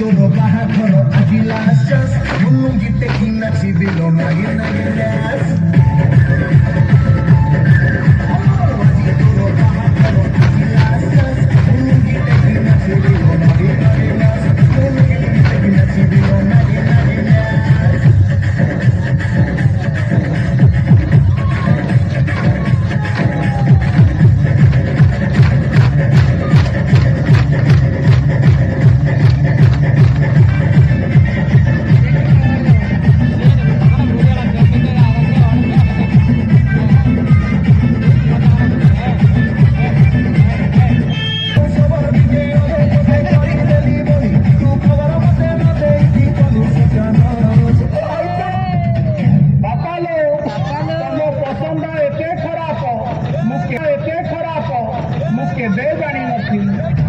ତୋର ବାହାଘର ଆଜି ଲାଷ୍ଟ ମୁନୁଙ୍ଗି ଟେକି ନାଚିବି ଲୋ ନାଗି ନାଗି ଡ୍ୟାନ୍ସ ଆଜି ତୋର ବାହାଘର ଆଜି ଲାଷ୍ଟ ମୁନୁଙ୍ଗି ଟେକି ନାଚିବି ଲୋ ନାଗି ନାଗି ଡ୍ୟାନ୍ସ ମୁନୁଙ୍ଗି ଟେକି ନାଚିବି ଲୋ ନାଗି ନାଗି ଡ୍ୟାନ୍ସ मुके दे जानी नथी।